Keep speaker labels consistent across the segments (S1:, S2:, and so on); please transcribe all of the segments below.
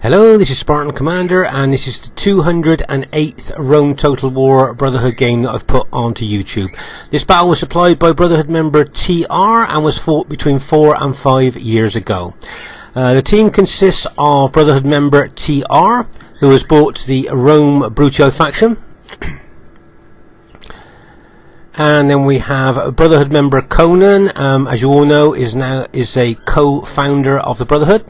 S1: Hello, this is Spartan Commander, and this is the 208th Rome Total War Brotherhood game that I've put onto YouTube. This battle was supplied by Brotherhood member TR and was fought between 4 and 5 years ago. The team consists of Brotherhood member TR, who has bought the Rome Brutio faction. And then we have Brotherhood member Conan, as you all know, is a co-founder of the Brotherhood.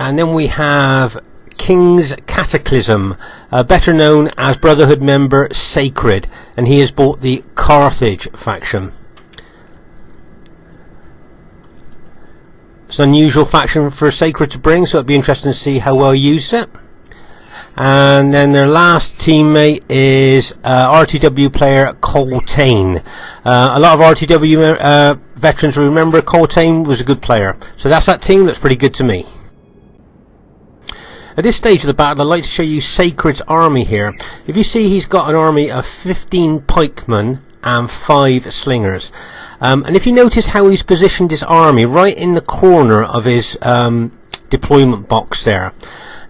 S1: And then we have King's Cataclysm, better known as Brotherhood member Sacred, and he has bought the Carthage faction. It's an unusual faction for Sacred to bring, so it'll be interesting to see how well he uses it. And then their last teammate is RTW player Coltane. A lot of RTW veterans will remember Coltane was a good player. So that's that team. That's pretty good to me. At this stage of the battle, I'd like to show you Sacred's army here. If you see, he's got an army of 15 pikemen and 5 slingers. And if you notice how he's positioned his army right in the corner of his deployment box there.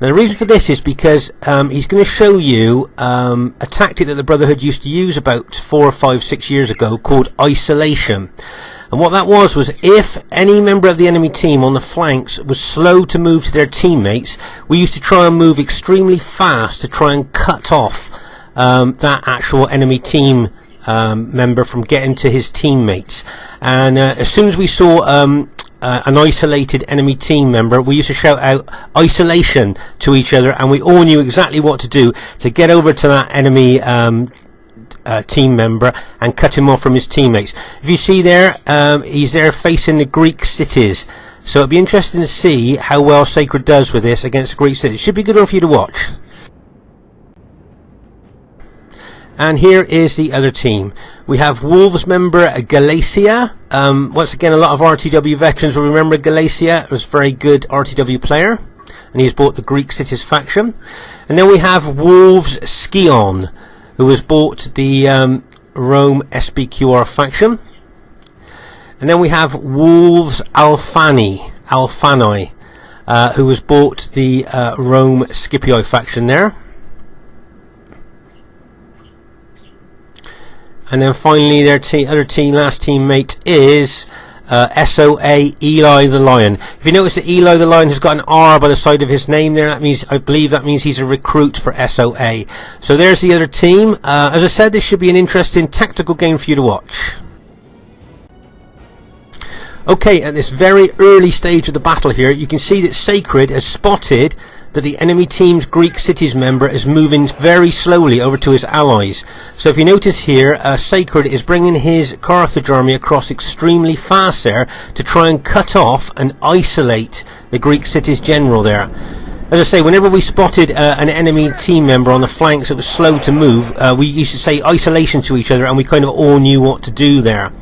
S1: Now the reason for this is because he's going to show you a tactic that the Brotherhood used to use about 4, 5, 6 years ago called isolation. And what that was if any member of the enemy team on the flanks was slow to move to their teammates, we used to try and move extremely fast to try and cut off that actual enemy team member from getting to his teammates. And as soon as we saw an isolated enemy team member, we used to shout out isolation to each other, and we all knew exactly what to do to get over to that enemy team member and cut him off from his teammates. If you see there, he's there facing the Greek cities, so it'll be interesting to see how well Sacred does with this against the Greek cities. Should be a good one for you to watch. And here is the other team. We have Wolves member Galacia. Once again, a lot of RTW veterans will remember Galacia. It was a very good RTW player, and he's bought the Greek cities faction. And then we have Wolves Skion, who has bought the Rome SBQR faction. And then we have Wolves Alfani, who has bought the Rome Scipio faction there. And then finally their last teammate is SOA Eli the Lion. If you notice that Eli the Lion has got an R by the side of his name there, I believe that means he's a recruit for SOA. So there's the other team. As I said, this should be an interesting tactical game for you to watch. Okay, at this very early stage of the battle here, you can see that Sacred has spotted that the enemy team's Greek cities member is moving very slowly over to his allies. So if you notice here, Sacred is bringing his Carthage army across extremely fast there to try and cut off and isolate the Greek cities general there. As I say, whenever we spotted an enemy team member on the flanks that was slow to move, we used to say isolation to each other, and we kind of all knew what to do there.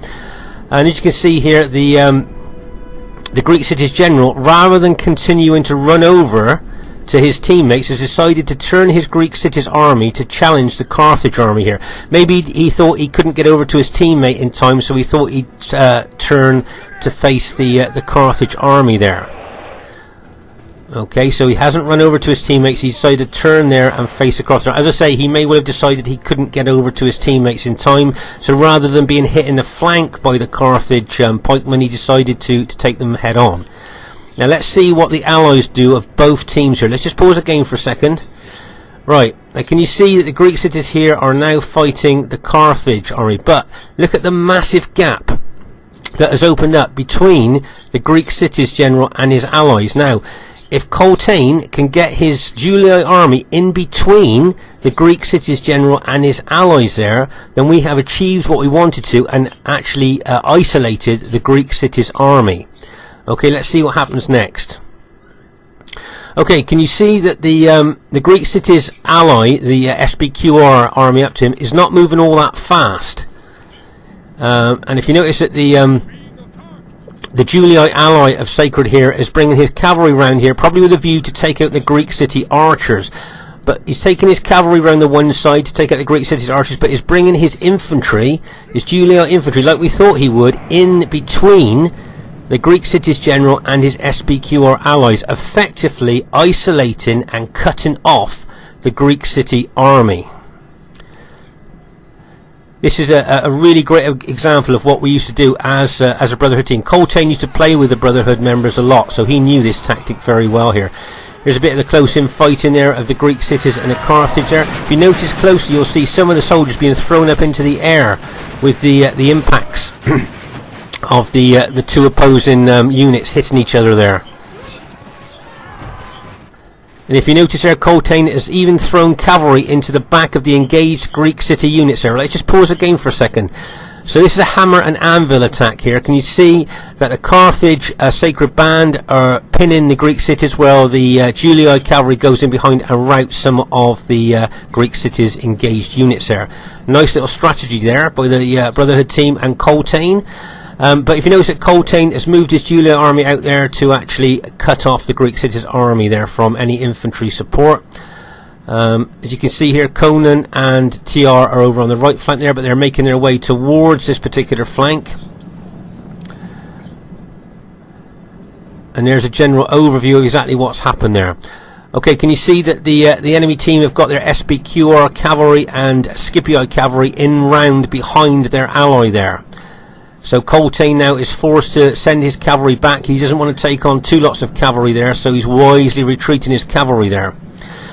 S1: And as you can see here, the Greek cities general, rather than continuing to run over to his teammates, has decided to turn his Greek cities army to challenge the Carthage army here. Maybe he thought he couldn't get over to his teammate in time, so he thought he'd turn to face the Carthage army there. Okay, so he hasn't run over to his teammates. He decided to turn there and face across there. As I say, he may well have decided he couldn't get over to his teammates in time, so rather than being hit in the flank by the Carthage pikemen, he decided to take them head on. Now let's see what the allies do of both teams here. Let's just pause the game for a second. Right, now can you see that the Greek cities here are now fighting the Carthage army, but look at the massive gap that has opened up between the Greek cities general and his allies. Now, if Coltane can get his Julii army in between the Greek cities general and his allies there, then we have achieved what we wanted to and actually isolated the Greek cities army. Okay, let's see what happens next. Okay, can you see that the Greek cities ally, the SBQR army up to him, is not moving all that fast? And if you notice that the Julii ally of Sacred here is bringing his cavalry round here, probably with a view to take out the Greek city archers. But he's taking his cavalry round the one side to take out the Greek city's archers, but he's bringing his infantry, his Julii infantry, like we thought he would, in between the Greek city's general and his SBQR allies, effectively isolating and cutting off the Greek city army. This is a really great example of what we used to do as a Brotherhood team. Coltrane used to play with the Brotherhood members a lot, so he knew this tactic very well here. There's a bit of the close-in fighting there of the Greek cities and the Carthage there. If you notice closely, you'll see some of the soldiers being thrown up into the air with the impacts of the two opposing units hitting each other there. And if you notice there, Coltrane has even thrown cavalry into the back of the engaged Greek city units there. Let's just pause the game for a second. So this is a hammer and anvil attack here. Can you see that the Carthage Sacred Band are pinning the Greek cities, while the Julii cavalry goes in behind and routs some of the Greek cities engaged units there. Nice little strategy there by the Brotherhood team and Coltrane. But if you notice that Coltrane has moved his Julii army out there to actually cut off the Greek city's army there from any infantry support. As you can see here, Conan and TR are over on the right flank there, but they're making their way towards this particular flank. And there's a general overview of exactly what's happened there. Okay, can you see that the enemy team have got their SBQR cavalry and Scipii cavalry in round behind their ally there? So Coltrane now is forced to send his cavalry back. He doesn't want to take on two lots of cavalry there, so he's wisely retreating his cavalry there.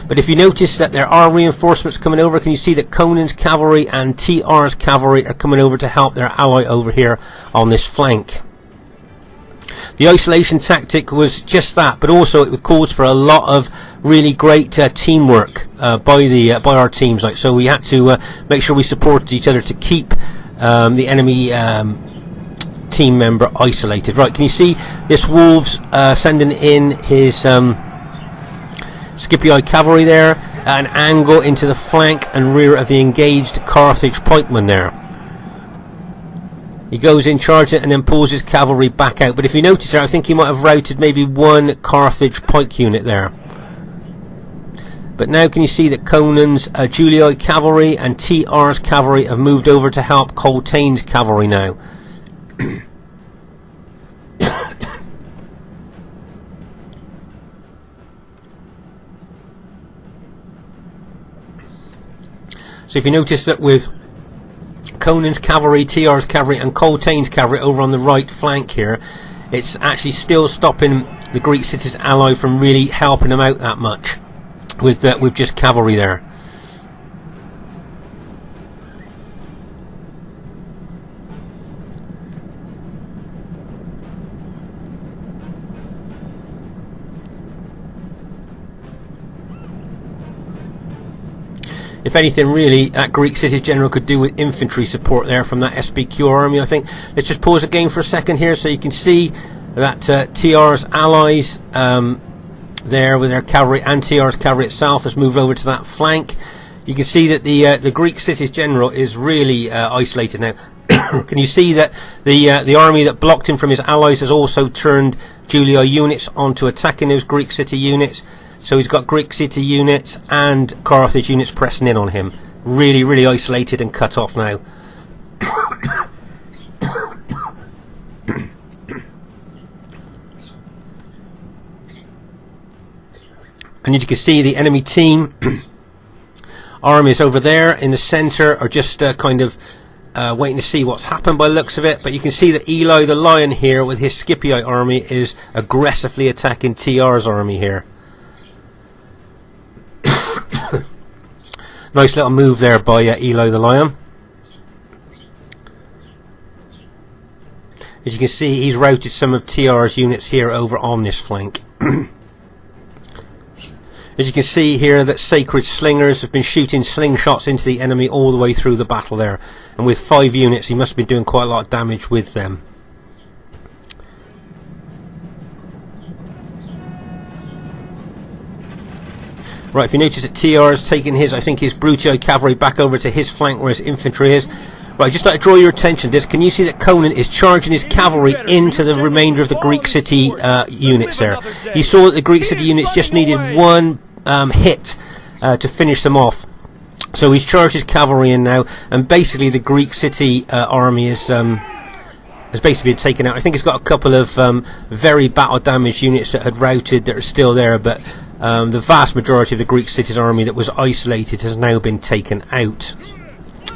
S1: But if you notice that there are reinforcements coming over, can you see that Conan's cavalry and TR's cavalry are coming over to help their ally over here on this flank? The isolation tactic was just that, but also it calls for a lot of really great teamwork by our teams. Like, so we had to make sure we supported each other to keep the enemy team member isolated. Right, can you see this Wolves sending in his Scipii cavalry there at an angle into the flank and rear of the engaged Carthage pikemen there. He goes in, charging it, and then pulls his cavalry back out. But if you notice there, I think he might have routed maybe one Carthage pike unit there. But now can you see that Conan's Julii cavalry and TR's cavalry have moved over to help Coltrane's cavalry now. So if you notice that with Conan's cavalry, TR's cavalry and Coltrane's cavalry over on the right flank here, it's actually still stopping the Greek city's ally from really helping them out that much with just cavalry there. If anything, really, that Greek city general could do with infantry support there from that SBQ army, I think. Let's just pause the game for a second here so you can see that TR's allies there with their cavalry and TR's cavalry itself has moved over to that flank. You can see that the Greek city's general is really isolated now. Can you see that the army that blocked him from his allies has also turned Julii units onto attacking those Greek city units? So he's got Greek city units and Carthage units pressing in on him. Really, really isolated and cut off now. And as you can see, the enemy team armies over there in the centre are just kind of waiting to see what's happened by the looks of it. But you can see that Eli the Lion here with his Scipii army is aggressively attacking TR's army here. Nice little move there by Eli the Lion. As you can see, he's routed some of TR's units here over on this flank. As you can see here, that Sacred Slingers have been shooting slingshots into the enemy all the way through the battle there. And with 5 units, he must have been doing quite a lot of damage with them. Right, if you notice that TR has taken his, I think his Bruttii cavalry back over to his flank where his infantry is. Right, just like to draw your attention to this. Can you see that Conan is charging his cavalry into the remainder of the Greek city units there? He saw that the Greek city units just needed one hit to finish them off. So he's charged his cavalry in now, and basically the Greek city army is has basically been taken out. I think it's got a couple of very battle damaged units that had routed that are still there, but the vast majority of the Greek cities army that was isolated has now been taken out.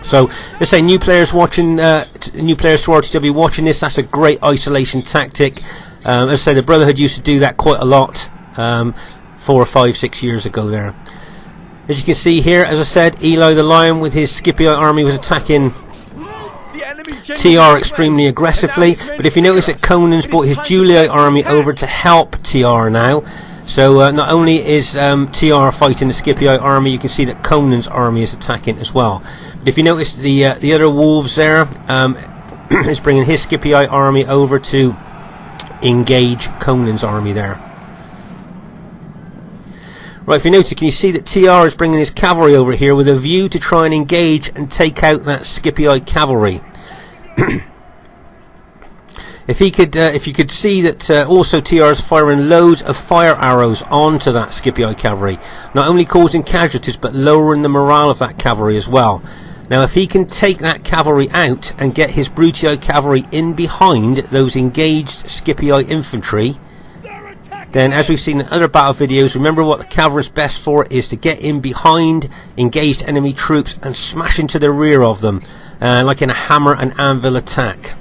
S1: So let's say new players watching, new players to RTW watching this, that's a great isolation tactic. As I say, the Brotherhood used to do that quite a lot 4 or 5, 6 years ago there. As you can see here, as I said, Eli the Lion with his Scipio army was attacking TR extremely aggressively, but if you notice that Conan's brought his Julii army over to help TR now. So not only is TR fighting the Scipio army, you can see that Conan's army is attacking as well. But if you notice the other wolves there is bringing his Scipio army over to engage Conan's army there. Right, if you notice, can you see that TR is bringing his cavalry over here with a view to try and engage and take out that Scipio cavalry. If you could see that also TR is firing loads of fire arrows onto that Scipio cavalry, not only causing casualties but lowering the morale of that cavalry as well. Now if he can take that cavalry out and get his Brutii cavalry in behind those engaged Scipio infantry, then as we've seen in other battle videos, remember what the cavalry is best for is to get in behind engaged enemy troops and smash into the rear of them, like in a hammer and anvil attack.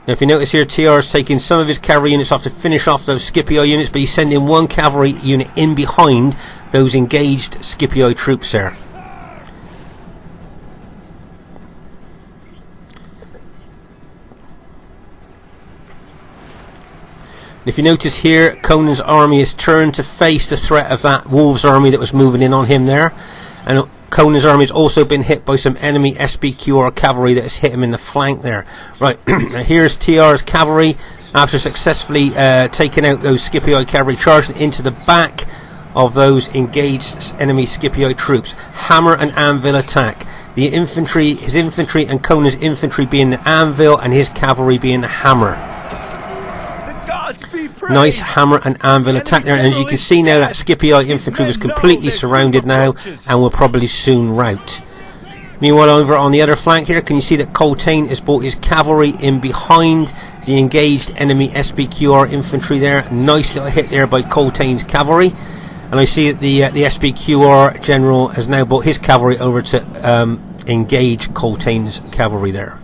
S1: Now if you notice here, TR is taking some of his cavalry units off to finish off those Scipio units, but he's sending one cavalry unit in behind those engaged Scipio troops there. If you notice here, Conan's army is turned to face the threat of that Wolves army that was moving in on him there, and Conan's army has also been hit by some enemy SBQR cavalry that has hit him in the flank there. Right, here's TR's cavalry after successfully taking out those Scipio cavalry, charging into the back of those engaged enemy Scipio troops. Hammer and anvil attack. The infantry, his infantry and Conan's infantry being the anvil and his cavalry being the hammer. Nice hammer and anvil attack there, and as you can see now, that Scipio infantry was completely surrounded now and will probably soon rout. Meanwhile, over on the other flank here, can you see that Coltane has brought his cavalry in behind the engaged enemy SBQR infantry there. Nice little hit there by Coltane's cavalry, and I see that the SBQR general has now brought his cavalry over to engage Coltane's cavalry there.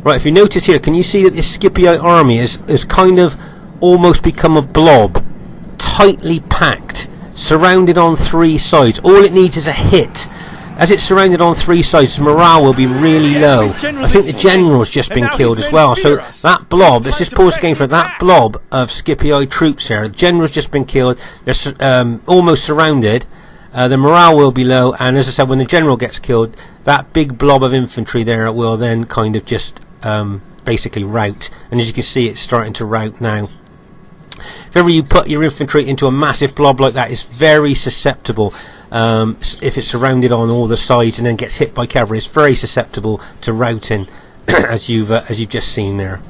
S1: Right, if you notice here, can you see that this Scipio army has kind of almost become a blob, tightly packed, surrounded on 3 sides. All it needs is a hit. As it's surrounded on 3 sides, morale will be really low. I think the general's just been killed as well. So that blob, let's just pause the game for that blob of Scipio troops here. The general's just been killed. They're almost surrounded. The morale will be low, and as I said, when the general gets killed, that big blob of infantry there will then kind of just basically rout, and as you can see, it's starting to rout now. If ever you put your infantry into a massive blob like that, it's very susceptible. If it's surrounded on all the sides and then gets hit by cavalry, it's very susceptible to routing, as you've just seen there.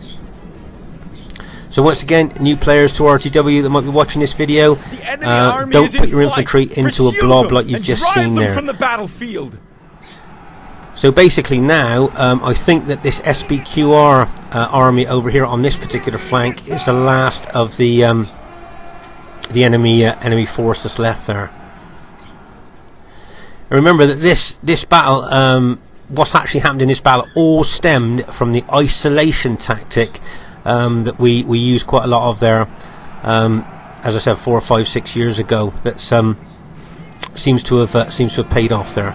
S1: So once again, new players to RTW that might be watching this video, don't put your infantry into a blob like you've just seen there.
S2: From the battlefield.
S1: So basically now, I think that this SBQR army over here on this particular flank is the last of the enemy force that's left there. And remember that this battle, what's actually happened in this battle, all stemmed from the isolation tactic that we used quite a lot of there. As I said, 4 or 5, 6 years ago. That seems to have paid off there.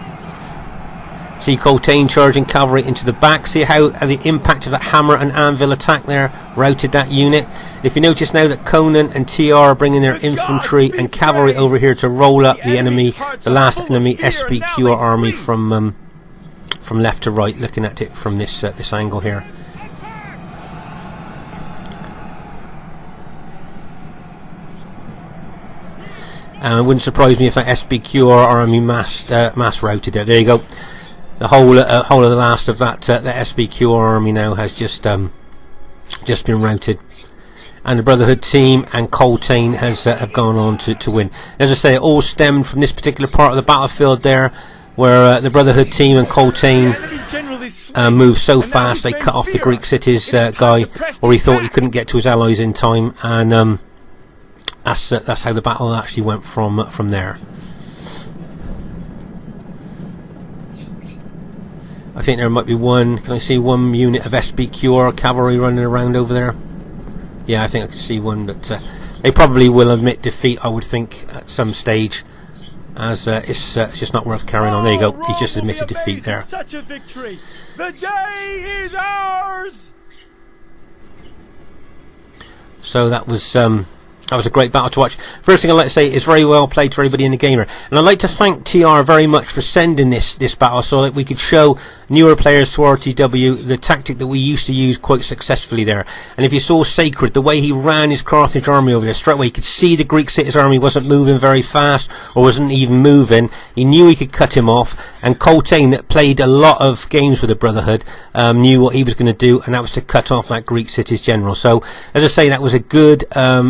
S1: See Coltane charging cavalry into the back. See how the impact of that hammer and anvil attack there routed that unit. If you notice now that Conan and TR are bringing their infantry and cavalry over here to roll up the enemy, the last enemy SBQR army from left to right, looking at it from this angle here. And it wouldn't surprise me if that SBQR army mass routed there. There you go. whole of the last of that the SBQ army now has just been routed, and the Brotherhood team and Coltane has have gone on to win. As I say, it all stemmed from this particular part of the battlefield there, where the Brotherhood team and Coltane moved so fast they cut off the Greek cities guy, or he thought he couldn't get to his allies in time, and that's how the battle actually went from there. I think there might be one. Can I see one unit of SBQ or cavalry running around over there? Yeah, I think I can see one, but they probably will admit defeat, I would think, at some stage, as it's just not worth carrying on. There you go. He just admitted defeat there.
S2: Such a victory. The day is ours.
S1: So that was a great battle to watch. First thing I'd like to say is very well played to everybody in the gamer, and I'd like to thank TR very much for sending this battle so that we could show newer players to RTW the tactic that we used to use quite successfully there. And if you saw Sacred, the way he ran his Carthage army over there, straight away you could see the Greek city's army wasn't moving very fast, or wasn't even moving. He knew he could cut him off, and Coltane, that played a lot of games with the Brotherhood, knew what he was going to do, and that was to cut off that Greek city's general. So as I say, that was a good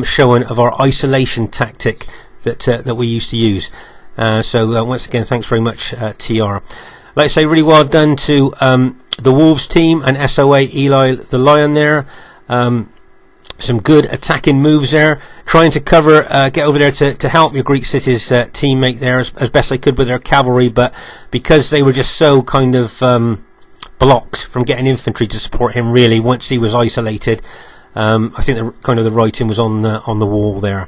S1: showing of our isolation tactic that we used to use. So once again, thanks very much, TR. Like I say, really well done to the Wolves team and SOA Eli the Lion there. Some good attacking moves there, trying to cover, get over there to help your Greek city's teammate there as best they could with their cavalry, but because they were just so kind of blocked from getting infantry to support him, really, once he was isolated, I think the writing was on the wall there.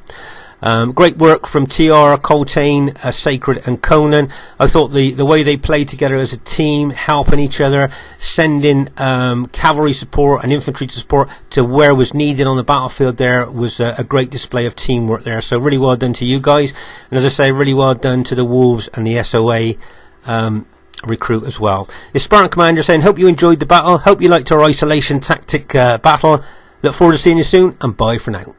S1: Great work from TR, Coltane, Sacred and Conan. I thought the way they played together as a team, helping each other, sending cavalry support and infantry support to where was needed on the battlefield there, was a great display of teamwork there. So really well done to you guys, and as I say, really well done to the Wolves and the SOA recruit as well. The Spartan Commander saying, hope you enjoyed the battle, hope you liked our isolation tactic battle. Look forward to seeing you soon, and bye for now.